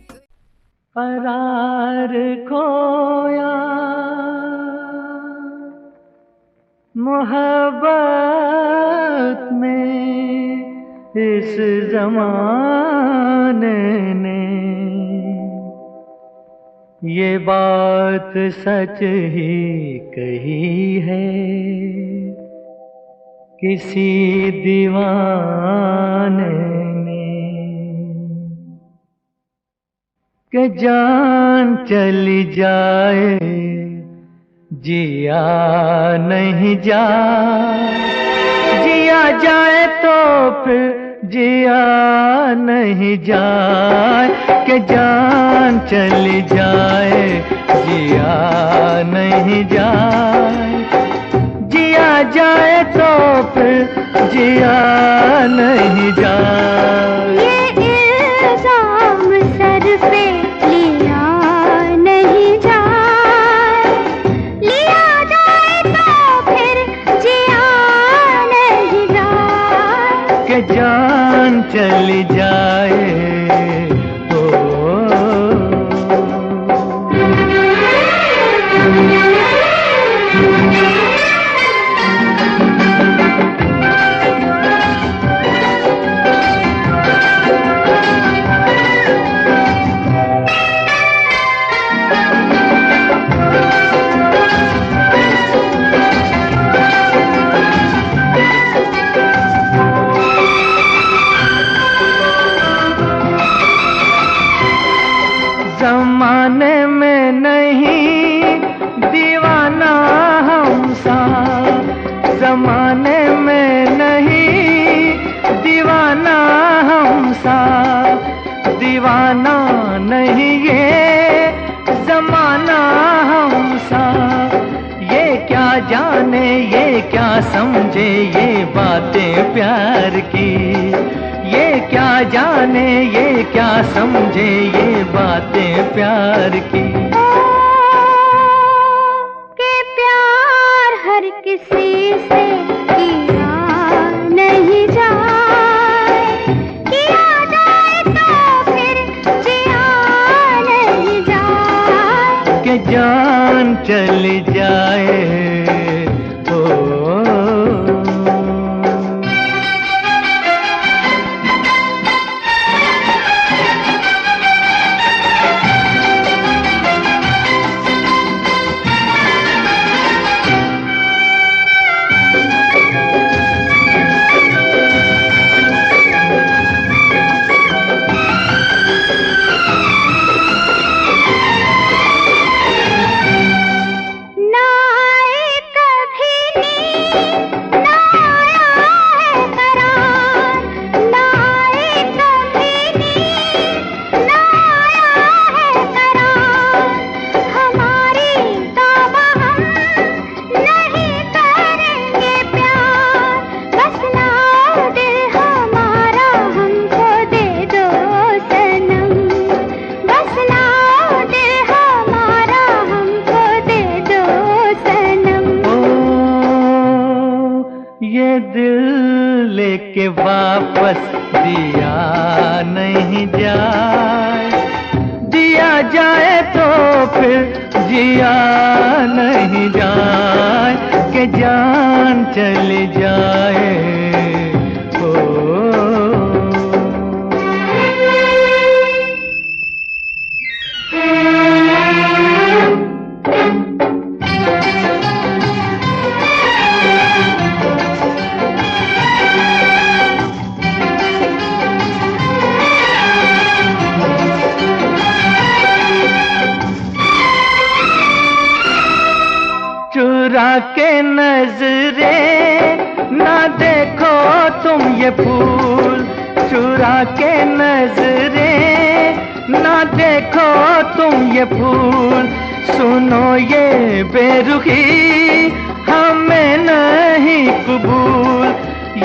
[SPEAKER 3] करार खोया मोहब्बत में इस ज़माने ने, ये बात सच ही कही है किसी दीवाने ने, कि जान चली जाए जिया नहीं जाए, जिया जाए तो फिर जिया नहीं जाए, कि जान चली जाए जिया नहीं जाए, जिया जाए तो फिर जिया नहीं जाए।
[SPEAKER 2] ये इल्जाम सर पे लिया नहीं जाए, लिया जाए तो फिर जिया नहीं जाए,
[SPEAKER 3] कि जान चली जाए तो ज़माने में नहीं दीवाना हमसा, ज़माने में नहीं दीवाना हमसा, दीवाना नहीं ये ज़माना हमसा, ये क्या जाने ये क्या समझे ये बातें प्यार की, ये क्या जाने ये क्या समझे ये बातें प्यार की।
[SPEAKER 2] कि प्यार हर किसी से किया नहीं जाए, किया जाए तो फिर जिया नहीं जाए,
[SPEAKER 3] कि जान चली जाए तो के वापस दिया नहीं जाए, दिया जाए तो फिर जिया नहीं जाए, कि जान चली जाए चुरा के नजरे ना देखो तुम ये फूल, चुरा के नजरे ना देखो तुम ये फूल, सुनो ये बेरुखी हमें नहीं कबूल,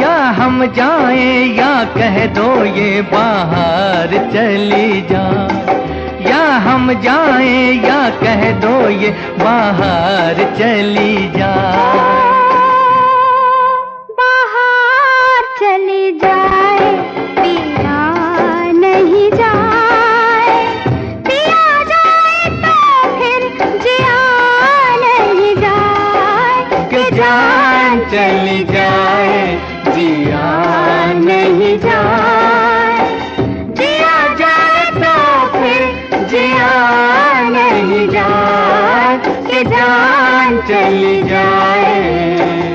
[SPEAKER 3] या हम जाएं या कह दो ये बाहर चली जाए, या हम जाएं या कह दो ये बाहर चली जाए।
[SPEAKER 2] बाहर
[SPEAKER 3] चली जाए, जिया नहीं जाए। जिया जाए तो फिर जिया नहीं जाए, कि जान चली जाए।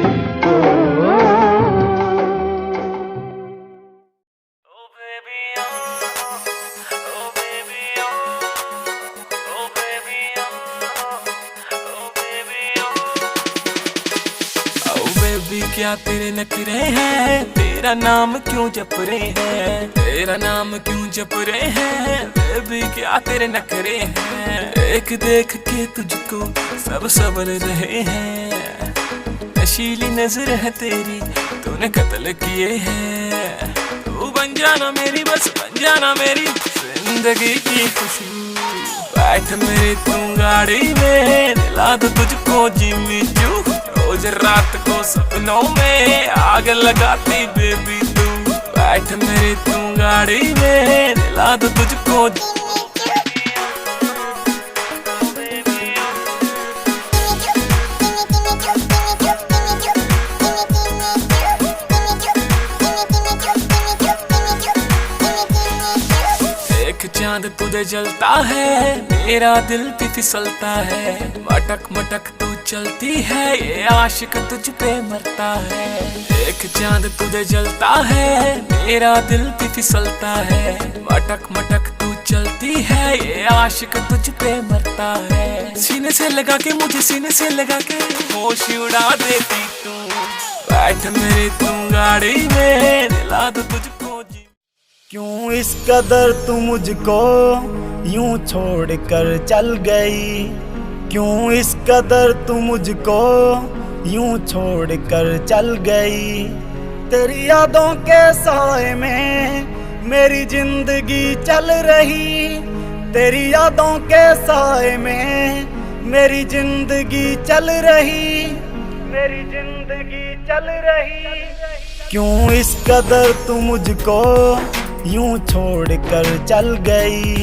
[SPEAKER 1] क्या तेरे नखरे हैं, तेरा नाम क्यों जप रहे हैं, तेरा नाम क्यों जप रहे हैं, बेबी क्या तेरे नखरे हैं। एक देख के तुझको सब सबर रहे हैं, नशीली नजर है तेरी, तूने कत्ल किए हैं। तू बन जाना मेरी, बस बन जाना मेरी जिंदगी की खुशबू। बैठ मेरी तू गाड़ी में, दिला दो तुझको जिम्मी चू। रोज रात को सपनों में आग लगाती बेबी तू। बैठ मेरी तू गाड़ी में, दिला दो तुझको। चांद तुझे जलता है, मेरा दिल भी फिसलता है। मटक मटक तू चलती है, ये आशिक तुझ पे मरता है। एक चांद तुझे जलता है, मेरा दिल भी फिसलता है। मटक मटक तू चलती है, ये आशिक तुझ पे मरता है। सीने से लगा के मुझे, सीने से लगा के होश उड़ा देती तू। बैठ मेरी तू गाड़ी में, दिला दो तुझको।
[SPEAKER 7] क्यों इस कदर तू मुझको यूं छोड़ कर चल गई, क्यों इस कदर तू मुझको यूं छोड़ कर चल गई। तेरी यादों के साए में मेरी जिंदगी चल रही, तेरी यादों के साए में मेरी जिंदगी चल रही, मेरी जिंदगी चल रही। क्यों इस कदर तू मुझको यूं छोड़ कर चल गई,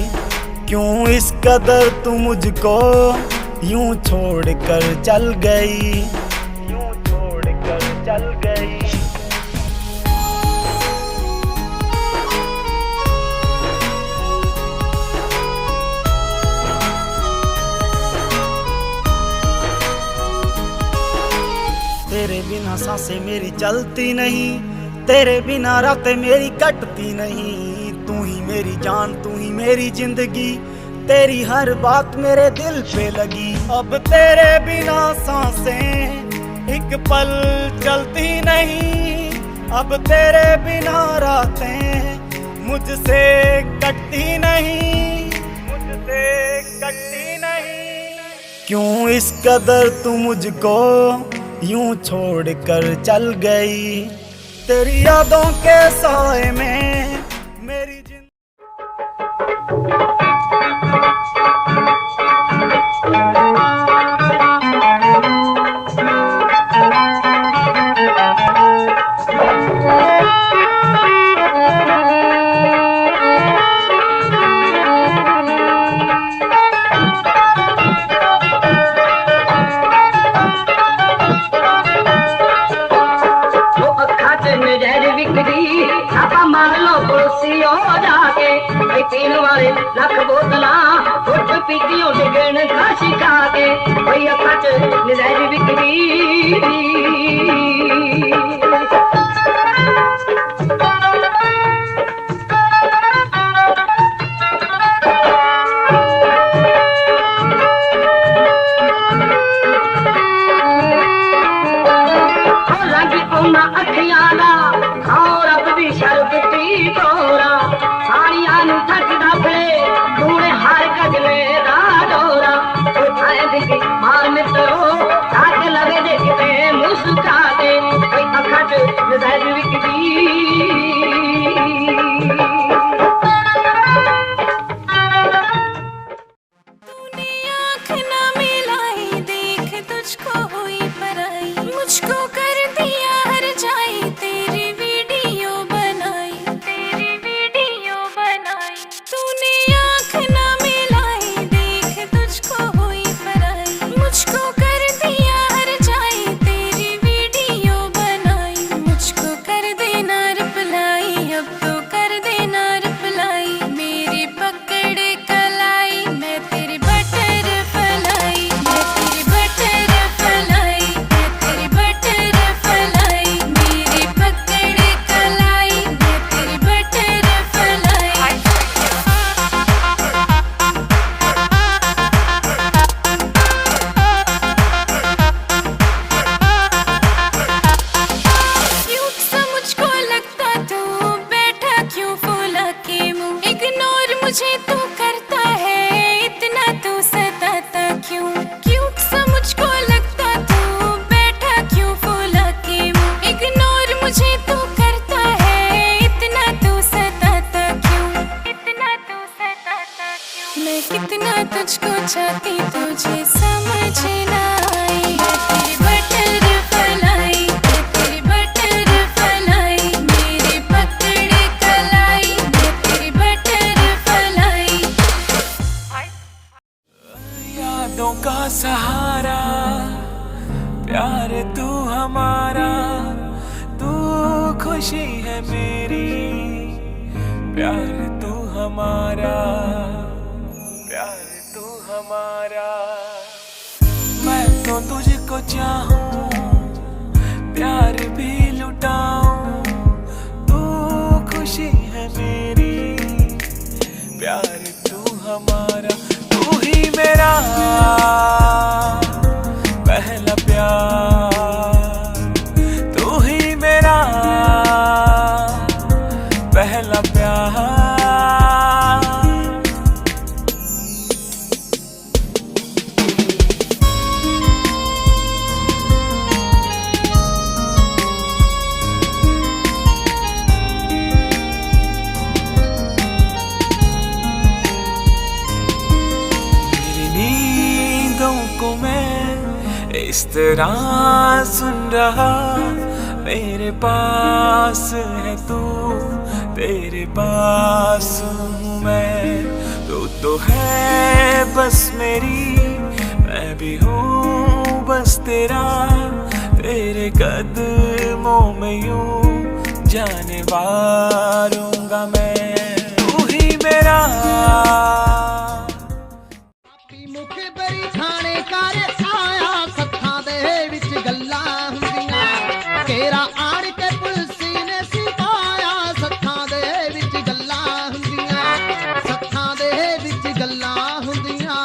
[SPEAKER 7] क्यों इस कदर तू मुझको यूं छोड़ कर चल गई, यूं छोड़ कर चल गई। तेरे बिना सांसें मेरी चलती नहीं, तेरे बिना रातें मेरी कटती नहीं। तू ही मेरी जान, तू ही मेरी जिंदगी, तेरी हर बात मेरे दिल पे लगी। अब तेरे बिना सांसें एक पल चलती नहीं, अब तेरे बिना रातें मुझसे कटती नहीं, मुझसे कटती नहीं। क्यों इस कदर तू मुझको यूं छोड़ कर चल गई, तेरी यादों के साए में मेरी
[SPEAKER 8] लख बोतला फुट पीतियों डिगण खासी खा के भैया खच निज़ारी बिकरी। लगी उन्ना अखियाला और अब भी शर्बती तोरा साड़ियां नु थकदा फिरे तूने हर गजले दा डोरा उठाए दिखी मार मित्रो साथ लगे देखते
[SPEAKER 1] सहारा, प्यार तू हमारा, तू खुशी है मेरी, प्यार तू हमारा, प्यार तू हमारा। मैं तो तुझको चाहूं, प्यार भी लुटाऊं, तू खुशी है मेरी, प्यार तू हमारा। तू ही मेरा पहला प्यार, तू ही मेरा पहला प्यार। को मैं इस तरह सुन रहा, मेरे पास है तू, तेरे पास हूँ मैं। तो है बस मेरी, मैं भी हूँ बस तेरा, तेरे कदमों में यूं जाने वारूंगा मैं। तू ही मेरा
[SPEAKER 9] मुख बरी खाने कर आया, सत्थां दे विच गल्लां हुंदियां, केरा आड़ के पुलसी ने सिपाया, सत्थां दे विच गल्लां हुंदियां, सत्थां दे विच गल्लां हुंदियां।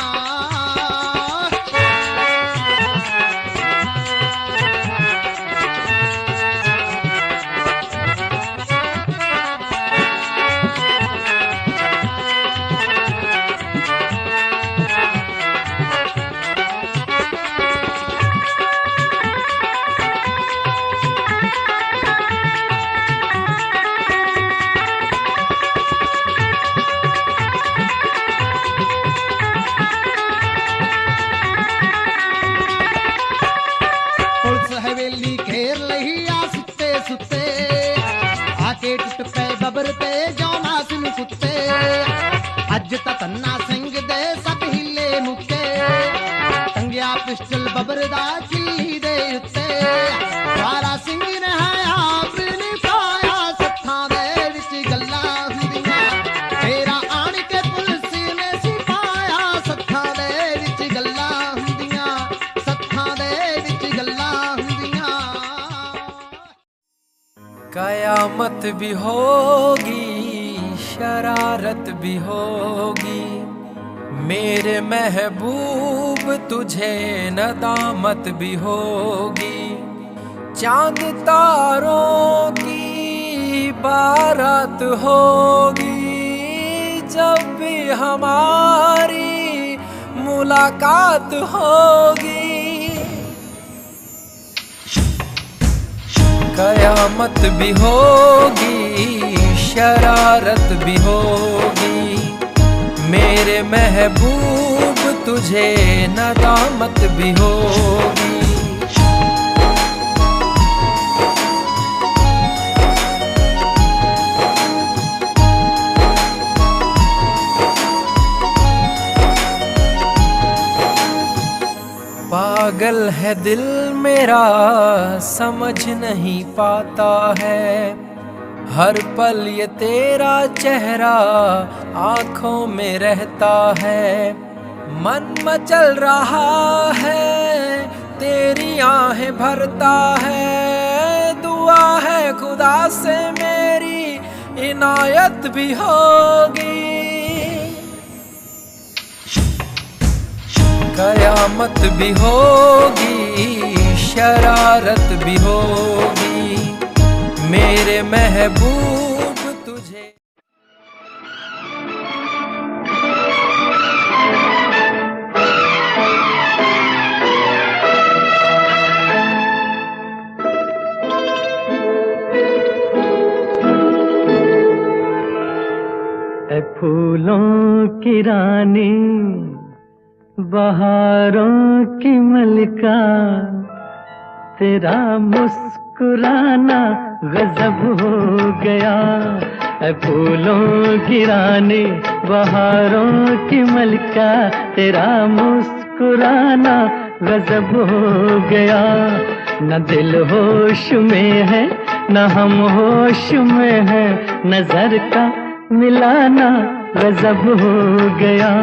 [SPEAKER 9] हवेली घेर लही आ सुते सुते, आके टुट पे बबर ते जौना सुन कुत्ते, अज ता तन्ना सिंह दे सब हिले मुक्के, टंगिया पिस्टल बबर दा किल्ली दे उत्ते, सारा सिंह ने है आप निभाया, सत्थां दे विच गल्लां हुंदियां, तेरा आण के पुलसी ने सिपाया, सत्थां दे विच गल्लां हुंदियां, सत्थां दे विच गल्लां।
[SPEAKER 1] कयामत भी होगी, शरारत भी होगी, मेरे महबूब तुझे नदामत भी होगी। चांद तारों की बारात होगी, जब भी हमारी मुलाकात होगी। कयामत भी होगी, शरारत भी होगी, मेरे महबूब तुझे नदामत भी होगी। पागल है दिल मेरा, समझ नहीं पाता है, हर पल ये तेरा चेहरा आँखों में रहता है। मन मचल रहा है, तेरी आहें भरता है, दुआ है खुदा से मेरी इनायत भी होगी। कयामत भी होगी, शरारत भी होगी, मेरे महबूब तुझे।
[SPEAKER 3] ऐ फूलों की रानी, बहारों की मलिका, तेरा मुस्कुराना गजब हो गया। ऐ फूलों की रानी, बहारों की मलिका, तेरा मुस्कुराना मुस्कुराना गजब हो गया। न दिल होश में है न हम होश में है, नजर का मिलाना गजब हो गया।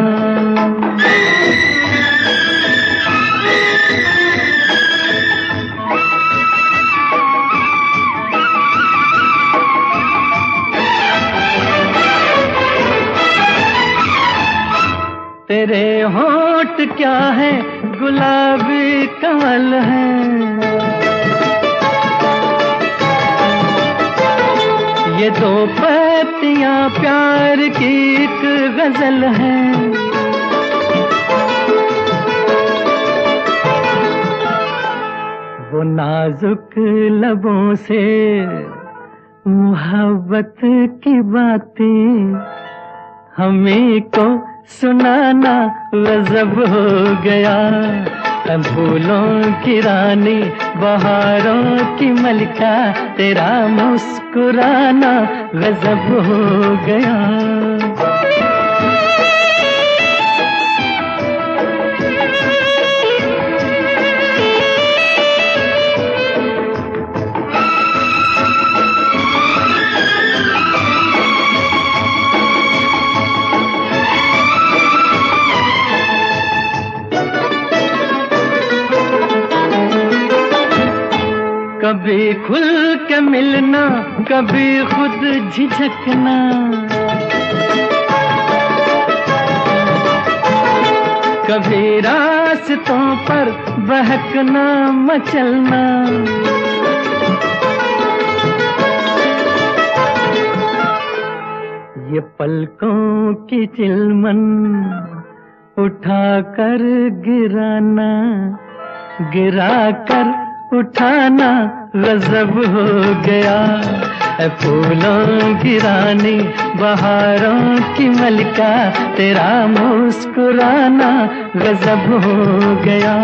[SPEAKER 3] तेरे होंठ क्या है गुलाबी कमल है, ये दो पत्तियां प्यार की एक गजल है। वो नाजुक लबों से मोहब्बत की बातें हमें को सुनाना गजब हो गया। फूलों की रानी बहारों की मलिका, तेरा मुस्कुराना गजब हो गया। कभी खुल के मिलना कभी खुद झिझकना, कभी रास्तों पर बहकना मचलना। ये पलकों की चिलमन उठा कर गिराना, गिरा कर उठाना गजब हो गया। फूलों की रानी बहारों की मलिका, तेरा मुस्कुराना गजब हो गया।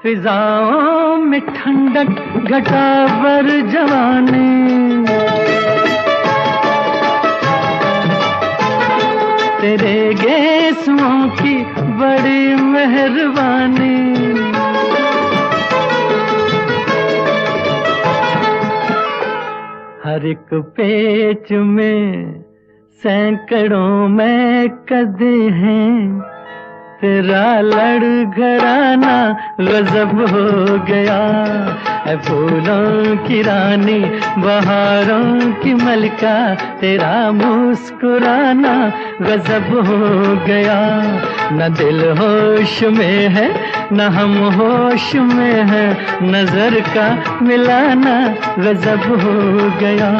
[SPEAKER 3] फिजाओं में ठंडक घटा बर जवानी, तेरे गेसुओं की बड़ी मेहरबानी। हर एक पेच में सैकड़ों में कदे हैं, तेरा लड़खड़ाना गजब हो गया। फूलों की रानी बहारों की मलिका, तेरा मुस्कुराना गजब हो गया। न दिल होश में है न हम होश में है, नजर का मिलाना गजब हो गया।